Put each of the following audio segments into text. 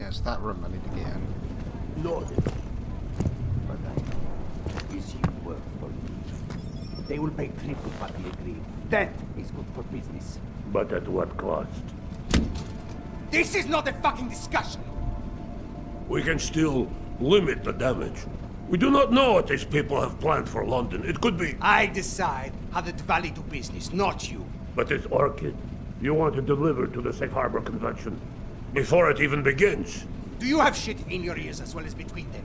it's that room I need to get in. Loaded. But I know. Is you work for me? They will pay triple what we agreed. That is good for business. But at what cost? This is not a fucking discussion! We can still limit the damage. We do not know what these people have planned for London. It could be... I decide how the Valley do business, not you. But it's Orchid. You want to deliver to the Safe Harbor Convention before it even begins. Do you have shit in your ears as well as between them?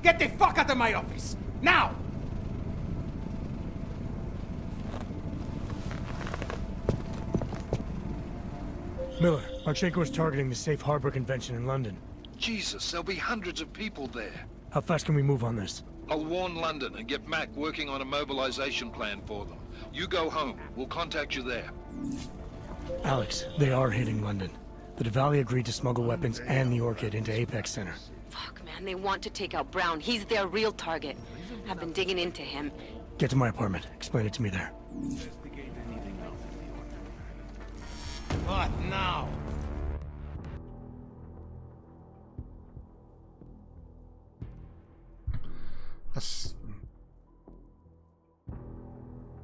Get the fuck out of my office! Now! Miller, Marchenko is targeting the Safe Harbor Convention in London. Jesus, there'll be hundreds of people there. How fast can we move on this? I'll warn London and get Mac working on a mobilization plan for them. You go home. We'll contact you there. Alex, they are hitting London. The Diwali agreed to smuggle weapons and the Orchid into Apex Center. Fuck, man, they want to take out Brown. He's their real target. I've been digging into him. Get to my apartment. Explain it to me there. What now? That's...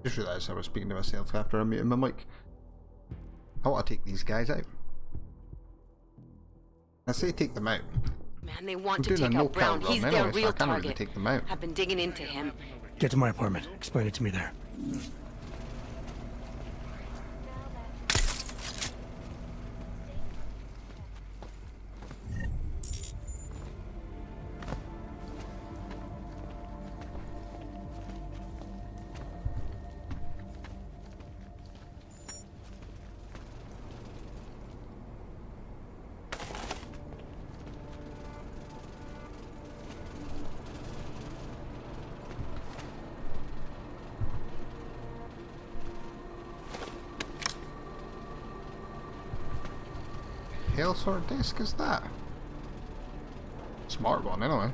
Just realised I was speaking to myself after I muted my mic. I want to take these guys out. I say take them out. Man, they want I'm to doing a take out Brown. no-kill He's run their anyway, so real I can't really target. take them out. I've been digging into him. Get to my apartment. Explain it to me there. Hell sort of disc is that? Smart one anyway.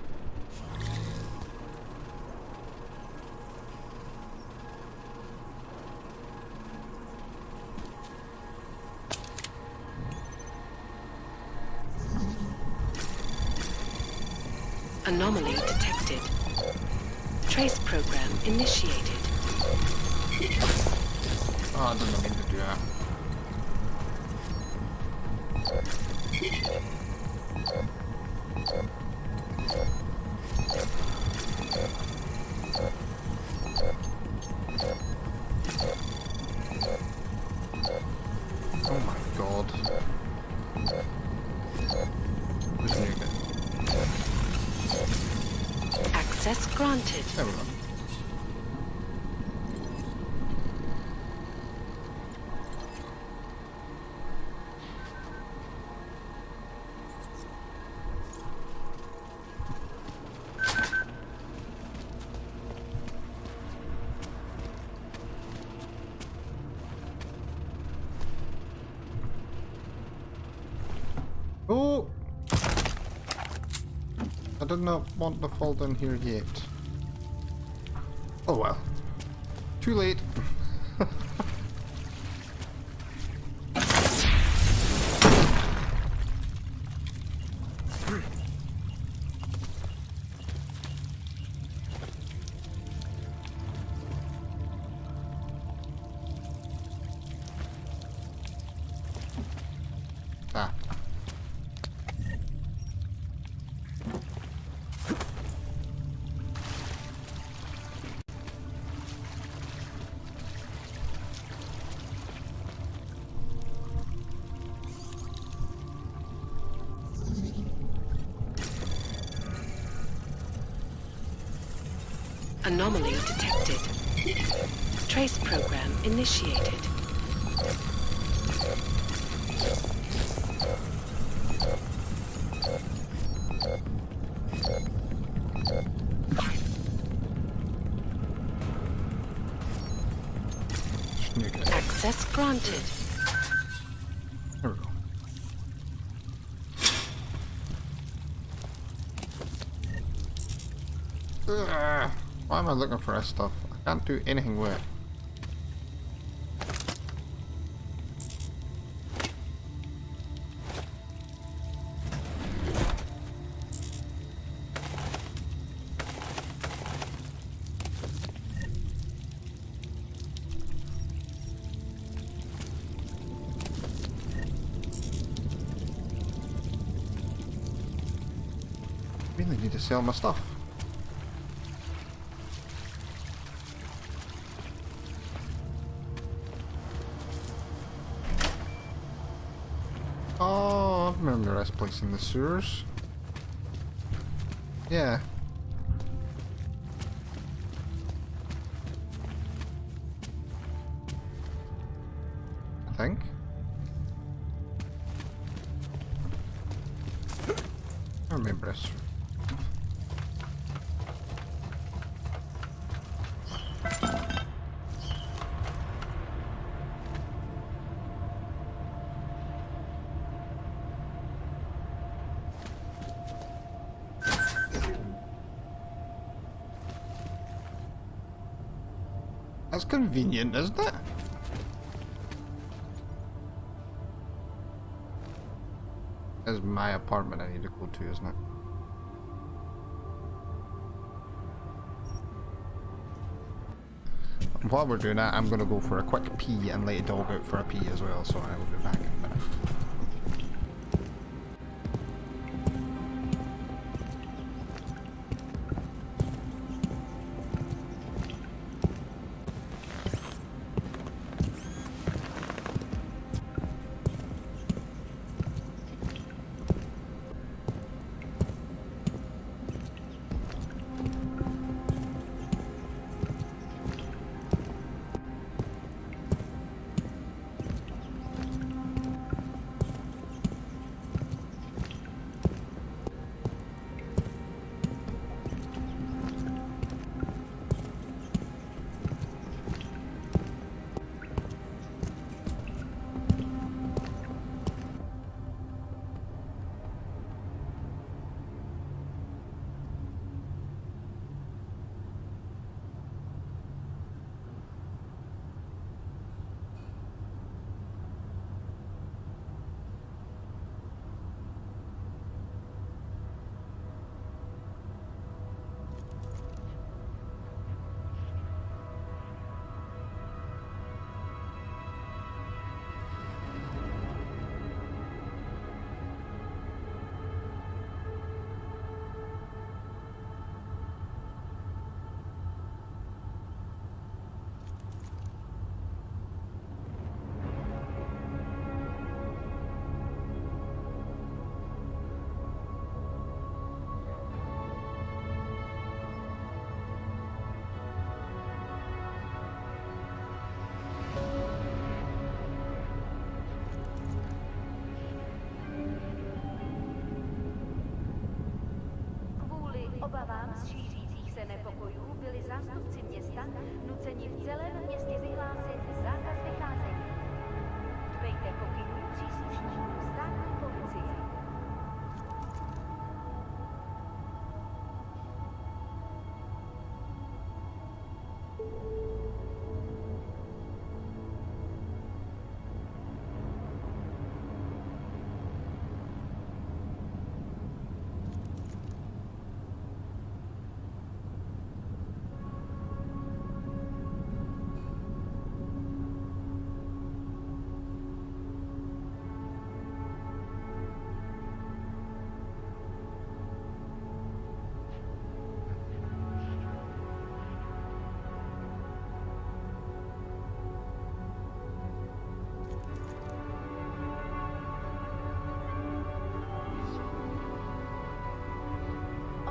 Anomaly detected. Trace program initiated. Oh, I didn't mean to do that. Oh my god. Just need it. Access granted. There we go. Oh! I did not want to fall down here yet. Oh well. Too late. Ah. Anomaly detected. Trace program initiated. Access granted. There we go. Ugh. Why am I looking for this stuff? I can't do anything with it. really need to sell my stuff. Oh, I remember us placing the sewers. Yeah. I think. I remember us. That's convenient, isn't it? That's my apartment I need to go to, isn't it? And while we're doing that, I'm going to go for a quick pee and let a dog out for a pee as well, so I will be back in a minute. obavám z šířících se nepokojů byli zástupci města nuceni v celém městě vyhlásit zákaz vycházení. Dbejte pokynů příslušníků státní policie.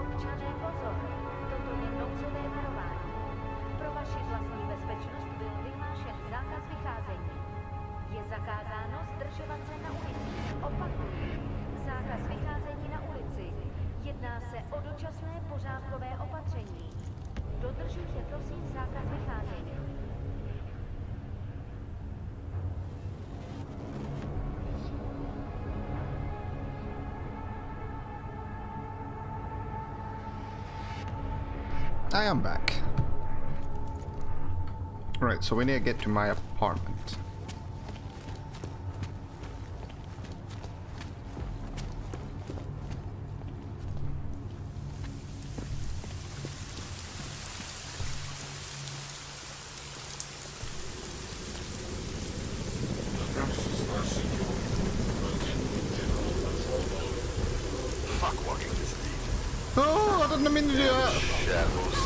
Občané, pozor! Toto je nouzové varování. Pro vaši vlastní bezpečnost byl vyhlášen zákaz vycházení. Je zakázáno zdržovat se na ulici. Opakuji, zákaz vycházení na ulici. Jedná se o dočasné pořádkové opatření. Dodržujte prosím zákaz vycházení. I am back. Right, so we need to get to my apartment. Fuck, what you just did. Oh! didn't mean to do that. Shadows.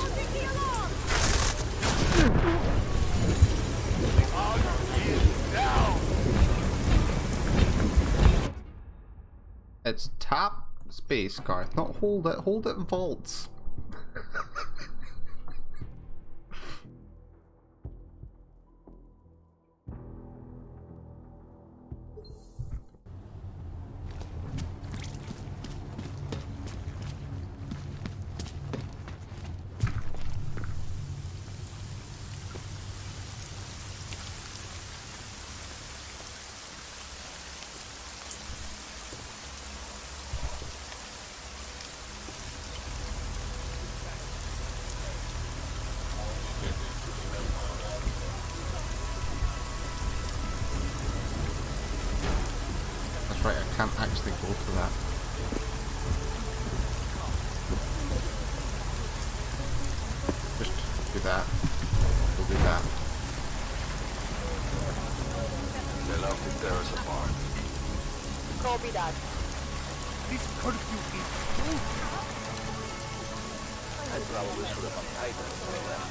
It's tap space, Garth, not hold it. Hold it vaults. Right, I can't actually go to that. Just do that. We'll do that. They love to tear us apart. Copy that. This curfew is brutal. I probably should have untied them when they left.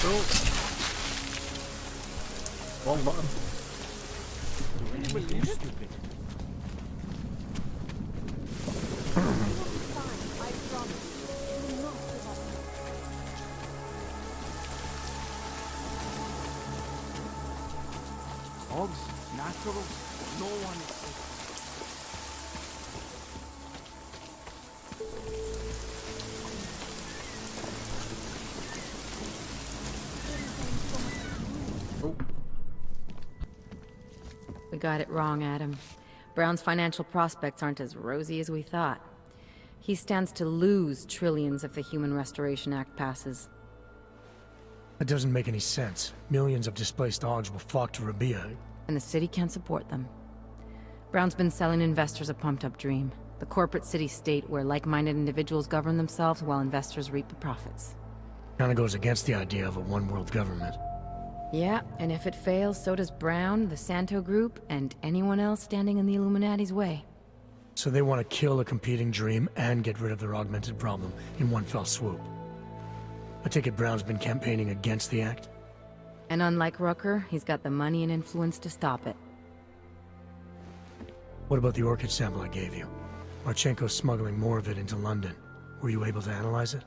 So, wrong button. Hogs, naturals, no one is safe. We got it wrong, Adam. Brown's financial prospects aren't as rosy as we thought. He stands to lose trillions if the Human Restoration Act passes. That doesn't make any sense. Millions of displaced Augs will flock to Rabia. And the city can't support them. Brown's been selling investors a pumped-up dream. The corporate city-state where like-minded individuals govern themselves while investors reap the profits. Kinda goes against the idea of a one-world government. Yeah, and if it fails, so does Brown, the Santo Group, and anyone else standing in the Illuminati's way. So they want to kill a competing dream and get rid of their augmented problem in one fell swoop. I take it Brown's been campaigning against the act? And unlike Rucker, he's got the money and influence to stop it. What about the orchid sample I gave you? Marchenko's smuggling more of it into London. Were you able to analyze it?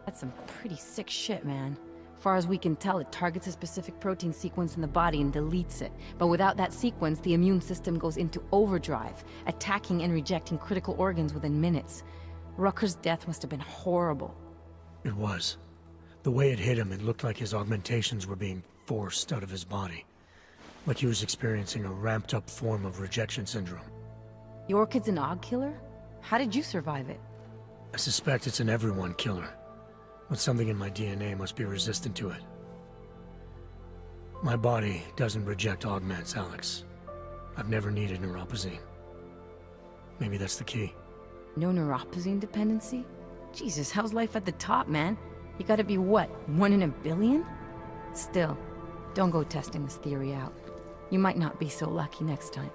That's some pretty sick shit, man. Far as we can tell, it targets a specific protein sequence in the body and deletes it. But without that sequence, the immune system goes into overdrive, attacking and rejecting critical organs within minutes. Rucker's death must have been horrible. It was. The way it hit him, it looked like his augmentations were being forced out of his body. Like he was experiencing a ramped-up form of rejection syndrome. The orchid's an Aug killer? How did you survive it? I suspect it's an everyone killer. But something in my DNA must be resistant to it. My body doesn't reject augments, Alex. I've never needed neuropazine. Maybe that's the key. No neuropazine dependency? Jesus, how's life at the top, man? You gotta be what, 1 in a billion? Still, don't go testing this theory out. You might not be so lucky next time.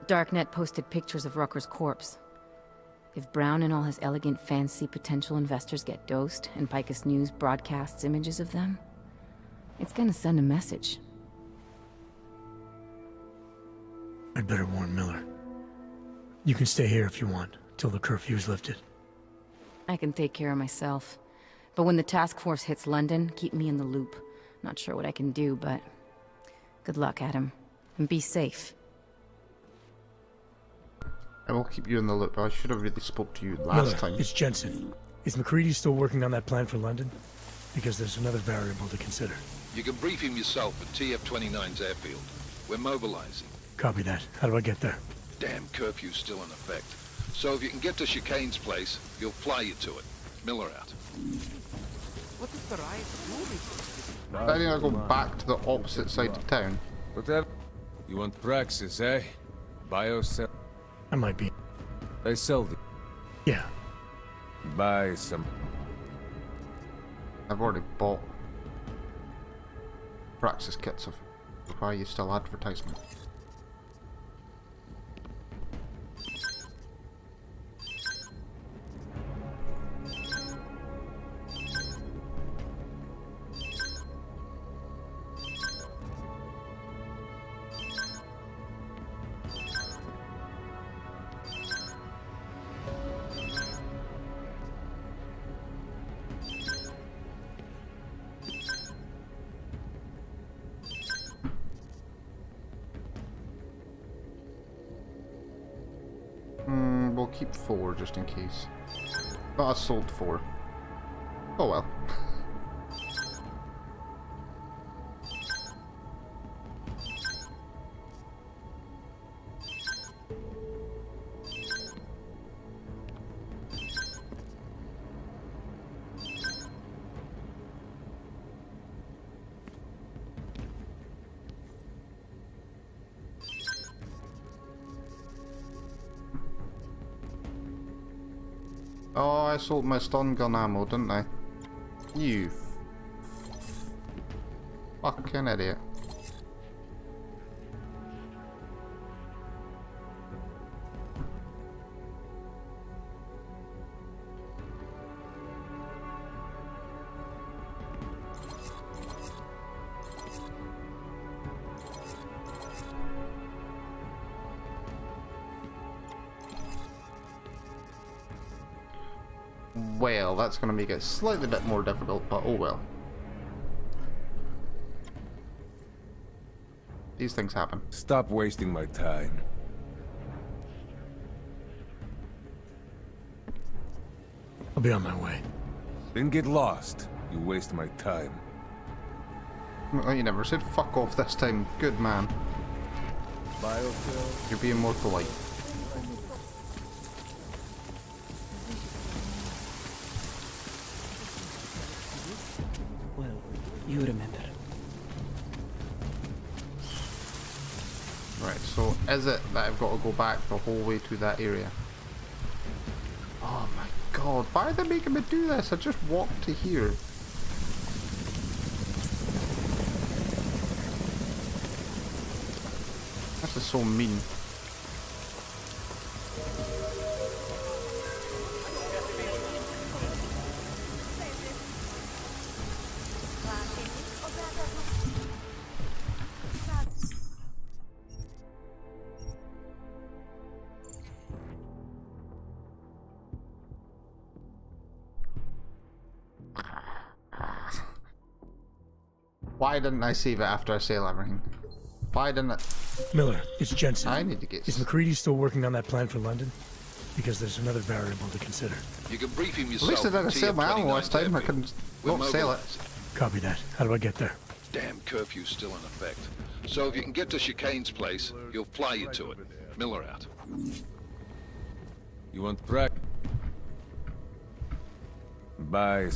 Darknet posted pictures of Rucker's corpse. If Brown and all his elegant fancy potential investors get dosed, and Picus News broadcasts images of them, it's gonna send a message. I'd better warn Miller. You can stay here if you want, till the curfew's lifted. I can take care of myself. But when the task force hits London, keep me in the loop. Not sure what I can do, but... good luck, Adam. And be safe. I will keep you in the loop. I should have really spoke to you last Miller, time. it's Jensen. Is McCready still working on that plan for London? Because there's another variable to consider. You can brief him yourself at TF-29's airfield. We're mobilizing. Copy that. How do I get there? Damn curfew's still in effect. So if you can get to Chicane's place, he'll fly you to it. Miller out. What is the riot doing? I think I'll go back to the opposite side of town. Whatever. You want Praxis, eh? Biocell. I might be. They sell the... Yeah. Buy some... I've already bought Praxis kits of Why are you still advertising it? We'll keep 4 just in case. But I sold 4. Oh well. Oh, I sold my stun gun ammo, didn't I? You fucking idiot. Well, that's going to make it slightly bit more difficult, but oh well. These things happen. Stop wasting my time. I'll be on my way. Then get lost. You waste my time. Well, you never said fuck off this time. Good man. Biofill. You're being more polite. Well, you remember. Right, so is it that I've got to go back the whole way to that area? Oh my god, why are they making me do this? I just walked to here. This is so mean. Why didn't I save it after I sell everything? Why didn't it? Miller, it's Jensen. I need to get... Is McCready still working on that plan for London? Because there's another variable to consider. You can brief him At yourself. least I didn't sell my ammo last time. I couldn't not sell it. Copy that. How do I get there? Damn curfew's still in effect. So if you can get to Chicane's place, he'll fly you to it. Miller out. You want prac? Bye.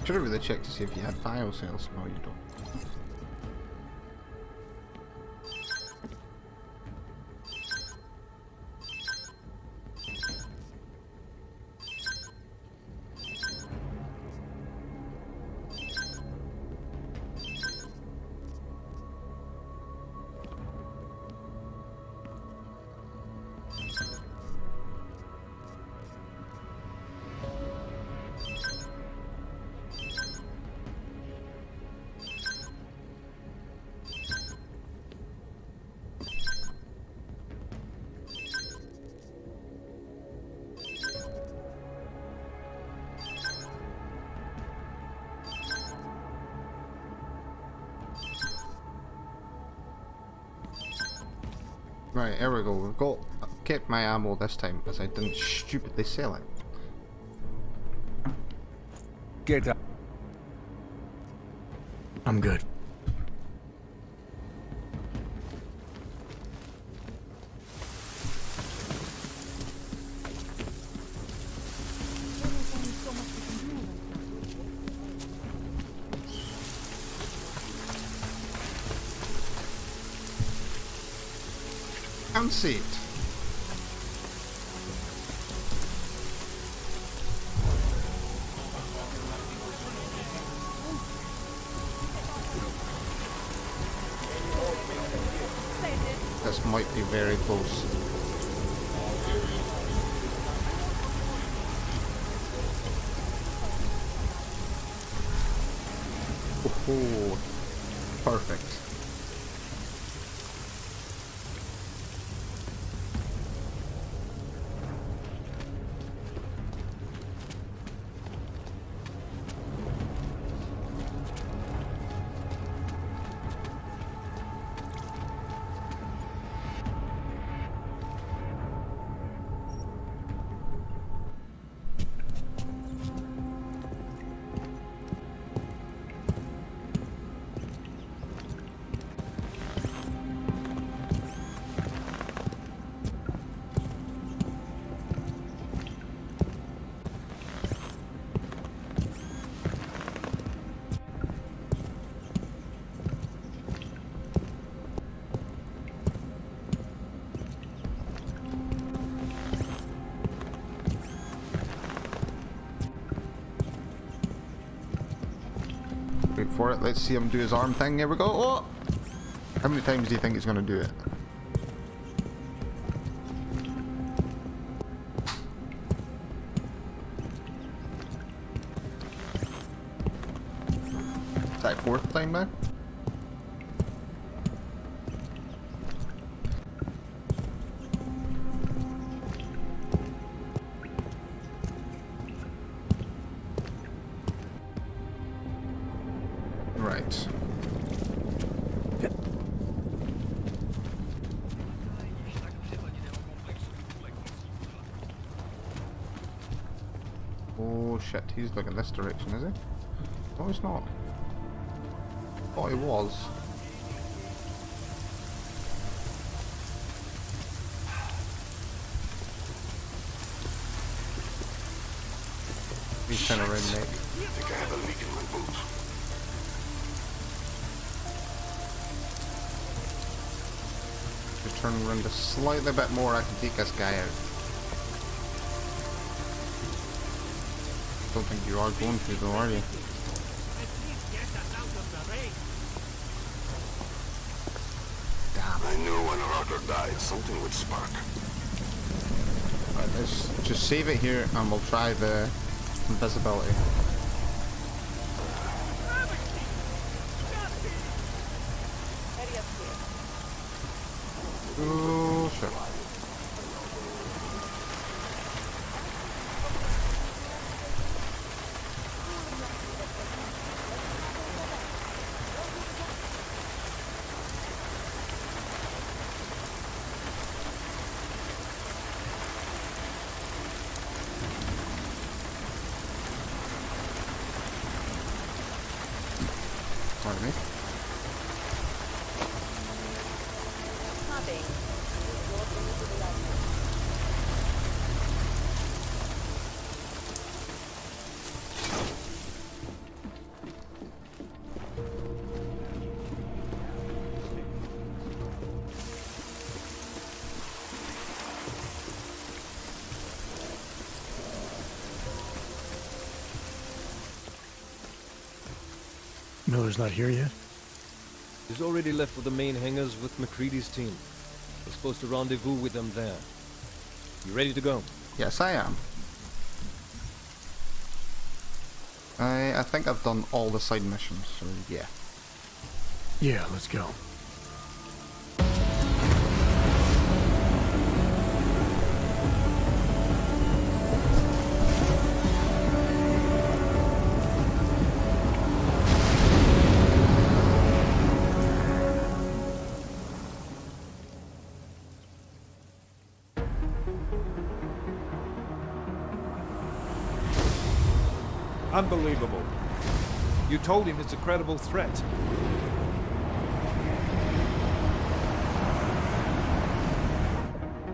Should have really checked to see if you had bio sales. No, you don't. Right, here we go. We've kept my ammo this time as I didn't stupidly sell it. Get up. I'm good. See it. this might be very close. Oh, perfect. Wait for it. Let's see him do his arm thing. Here we go. Oh! How many times do you think he's going to do it? Is that fourth time now? Right. Oh shit, he's looking this direction, is he? No, he's not. Thought he was. He's kind of redneck. I think I have a leak in my boot. Just turn around a slightly bit more, I can take this guy out. Don't think you are going to though, are you? Damn. I knew when Arthur died, something would spark. Right, let's just save it here and we'll try the invisibility. Oh shit. Pardon me. Miller's not here yet? He's already left for the main hangars with McCready's team. We're supposed to rendezvous with them there. You ready to go? Yes, I am. I think I've done all the side missions, so yeah. Yeah, let's go. Unbelievable. You told him it's a credible threat.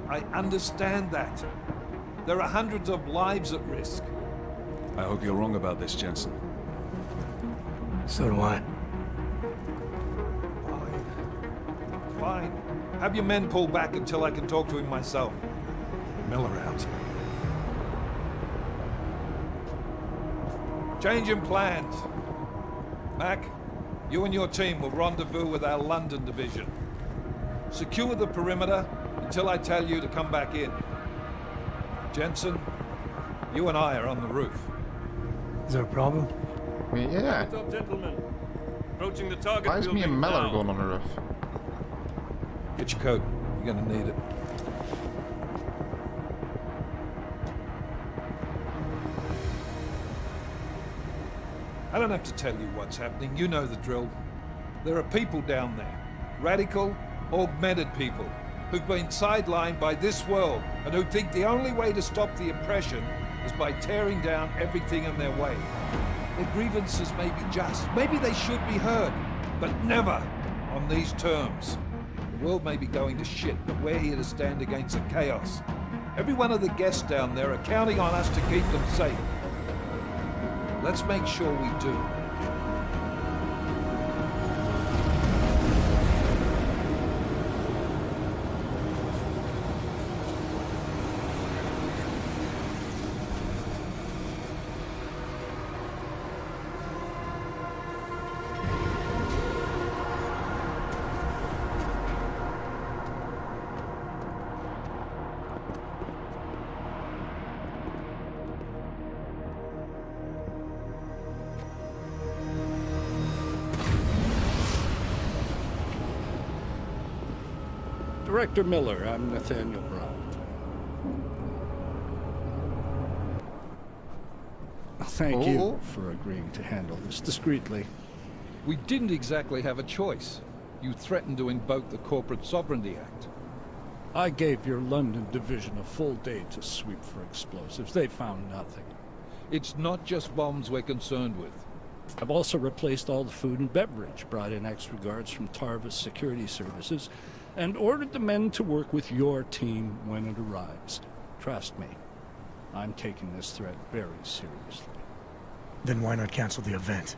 I understand that. There are hundreds of lives at risk. I hope you're wrong about this, Jensen. So do I. Fine. Fine. Have your men pull back until I can talk to him myself. Miller out. Change in plans. Mac, you and your team will rendezvous with our London division. Secure the perimeter until I tell you to come back in. Jensen, you and I are on the roof. Is there a problem? Yeah. What's up, gentlemen? Approaching the target. Why is me and Miller going on the roof? Get your coat. You're gonna need it. I don't have to tell you what's happening. You know the drill. There are people down there. Radical, augmented people who've been sidelined by this world and who think the only way to stop the oppression is by tearing down everything in their way. Their grievances may be just. Maybe they should be heard, but never on these terms. The world may be going to shit, but we're here to stand against the chaos. Every one of the guests down there are counting on us to keep them safe. Let's make sure we do. Director Miller, I'm Nathaniel Brown. Thank you for agreeing to handle this discreetly. We didn't exactly have a choice. You threatened to invoke the Corporate Sovereignty Act. I gave your London division a full day to sweep for explosives. They found nothing. It's not just bombs we're concerned with. I've also replaced all the food and beverage, brought in extra guards from Tarvis Security Services, and ordered the men to work with your team when it arrives. Trust me, I'm taking this threat very seriously. Then why not cancel the event?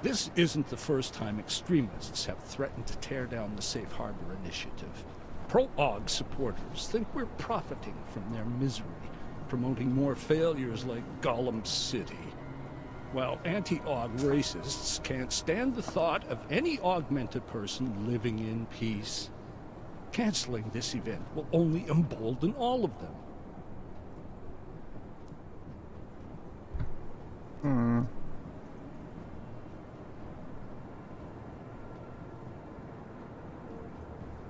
This isn't the first time extremists have threatened to tear down the Safe Harbor Initiative. Pro-AUG supporters think we're profiting from their misery, promoting more failures like Gollum City. While anti-AUG racists can't stand the thought of any augmented person living in peace. Canceling this event will only embolden all of them.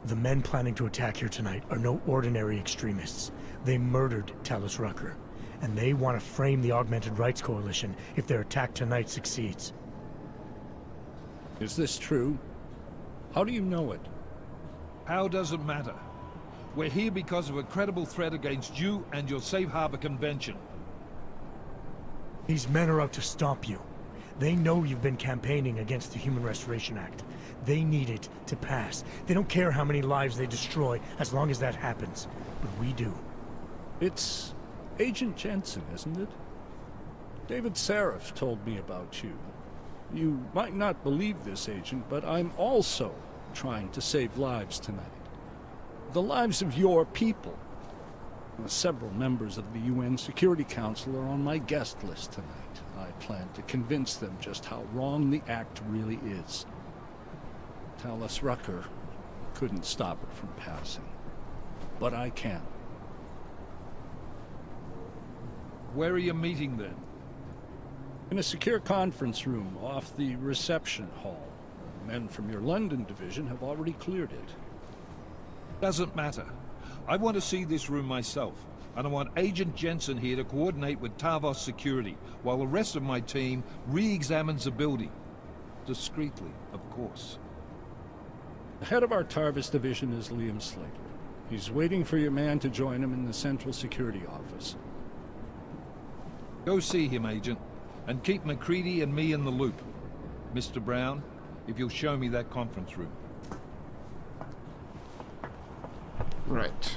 The men planning to attack here tonight are no ordinary extremists. They murdered Talus Rucker, and they want to frame the Augmented Rights Coalition if their attack tonight succeeds. Is this true? How do you know it? How doesn't matter. We're here because of a credible threat against you and your Safe Harbor Convention. These men are out to stop you. They know you've been campaigning against the Human Restoration Act. They need it to pass. They don't care how many lives they destroy, as long as that happens. But we do. It's Agent Jensen, isn't it? David Seraph told me about you. You might not believe this, Agent, but I'm also trying to save lives tonight. The lives of your people. Several members of the UN Security Council are on my guest list tonight. I plan to convince them just how wrong the act really is. Talus Rucker couldn't stop it from passing. But I can. Where are you meeting then? In a secure conference room off the reception hall. Men from your London division have already cleared it. Doesn't matter. I want to see this room myself, and I want Agent Jensen here to coordinate with Tarvos Security, while the rest of my team re-examines the building. Discreetly, of course. The head of our Tarvis division is Liam Slater. He's waiting for your man to join him in the Central Security Office. Go see him, Agent, and keep MacCready and me in the loop. Mr. Brown, if you'll show me that conference room. Right.